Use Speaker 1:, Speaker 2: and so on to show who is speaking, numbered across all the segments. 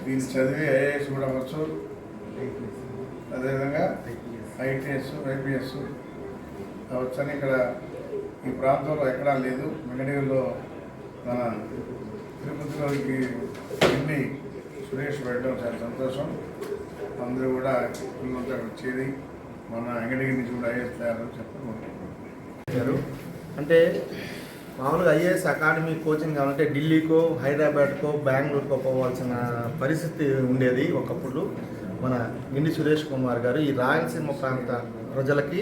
Speaker 1: దీన్ని చదివి ఐఏఎస్ కూడా అవ్వచ్చు, అదేవిధంగా ఐటీఎస్ ఐపీఎస్ అవచ్చని ఇక్కడ ఈ ప్రాంతంలో ఎక్కడా లేదు. వెంకటగిరిలో మన తిరుపతిలోకి వెళ్ళి సురేష్ పెట్టడం చాలా సంతోషం. అందరూ కూడా పిల్లలంతా వచ్చేది మన వెంకటగిరి నుంచి కూడా ఐఏఎస్ తయారు చెప్పారు.
Speaker 2: అంటే మామూలుగా ఐఏఎస్ అకాడమీ కోచింగ్ కావాలంటే ఢిల్లీకో హైదరాబాద్కో బెంగళూరుకో పోవాల్సిన పరిస్థితి ఉండేది ఒకప్పుడు. మన గిండి సురేష్ కుమార్ గారు ఈ రాయలసీమ ప్రాంత ప్రజలకి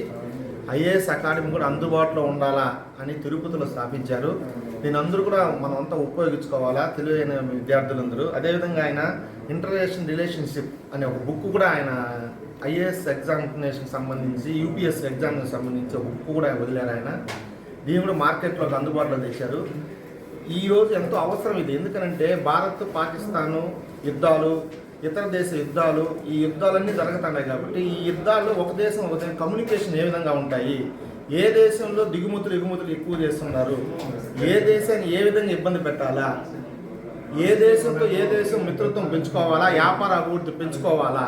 Speaker 2: ఐఏఎస్ అకాడమీ కూడా అందుబాటులో ఉండాలా అని తిరుపతిలో స్థాపించారు. దీని అందరూ కూడా మనం అంతా ఉపయోగించుకోవాలా, తెలివైన విద్యార్థులందరూ. అదేవిధంగా ఆయన ఇంటర్నేషనల్ రిలేషన్షిప్ అనే ఒక బుక్ కూడా ఆయన ఐఏఎస్ ఎగ్జామినేషన్ సంబంధించి యూపీఎస్ ఎగ్జామ్కి సంబంధించి ఒక బుక్ కూడా వదిలేరు ఆయన. దీన్ని కూడా మార్కెట్లోకి అందుబాటులో తెచ్చారు. ఈరోజు ఎంతో అవసరం ఇది. ఎందుకంటే భారత్ పాకిస్తాను యుద్ధాలు, ఇతర దేశ యుద్ధాలు, ఈ యుద్ధాలన్నీ జరుగుతున్నాయి కాబట్టి ఈ యుద్ధాల్లో ఒక దేశం కమ్యూనికేషన్ ఏ విధంగా ఉంటాయి, ఏ దేశంలో దిగుమతులు ఎగుమతులు ఎక్కువ చేస్తున్నారు, ఏ దేశాన్ని ఏ విధంగా ఇబ్బంది పెట్టాలా, ఏ దేశంతో ఏ దేశం మిత్రత్వం పెంచుకోవాలా, వ్యాపార అభివృద్ధి పెంచుకోవాలా,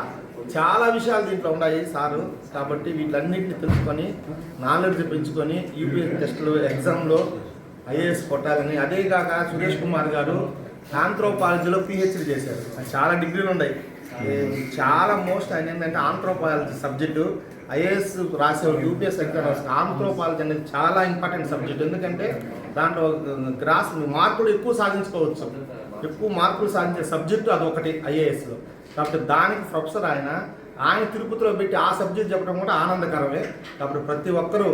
Speaker 2: చాలా విషయాలు దీంట్లో ఉన్నాయి సారు. కాబట్టి వీటన్నిటిని తెలుసుకొని నాలెడ్జ్ పెంచుకొని యూపీఎస్ టెస్టులు ఎగ్జామ్లో ఐఏఎస్ కొట్టాలని. అదేగాక సురేష్ కుమార్ గారు ఆంథ్రోపాలజీలో పిహెచ్డీ చేశారు. చాలా డిగ్రీలు ఉన్నాయి. చాలా మోస్ట్ ఆయన ఏంటంటే ఆంథ్రోపాలజీ సబ్జెక్టు ఐఏఎస్ రాసేవారు యూపీఎస్ ఎగ్జామ్ రాస్తారు. ఆంథ్రోపాలజీ అనేది చాలా ఇంపార్టెంట్ సబ్జెక్ట్. ఎందుకంటే దాంట్లో మార్కులు ఎక్కువ సాధించుకోవచ్చు. ఎక్కువ మార్కులు సాధించే సబ్జెక్టు అదొకటి ఐఏఎస్లో. కాబట్టి దానికి ప్రొఫెసర్ ఆయన తిరుపతిలో పెట్టి ఆ సబ్జెక్ట్ చెప్పడం కూడా ఆనందకరమే. కాబట్టి ప్రతి ఒక్కరూ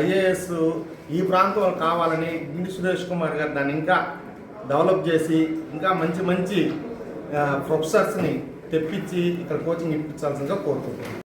Speaker 2: ఐఏఎస్ ఈ ప్రాంతంలో కావాలని గిండి సురేష్ కుమార్ గారు దాన్ని ఇంకా డెవలప్ చేసి ఇంకా మంచి మంచి ప్రొఫెసర్స్ని తెప్పించి ఇక్కడ కోచింగ్ ఇప్పించాల్సిందిగా కోరుకుంటున్నాను.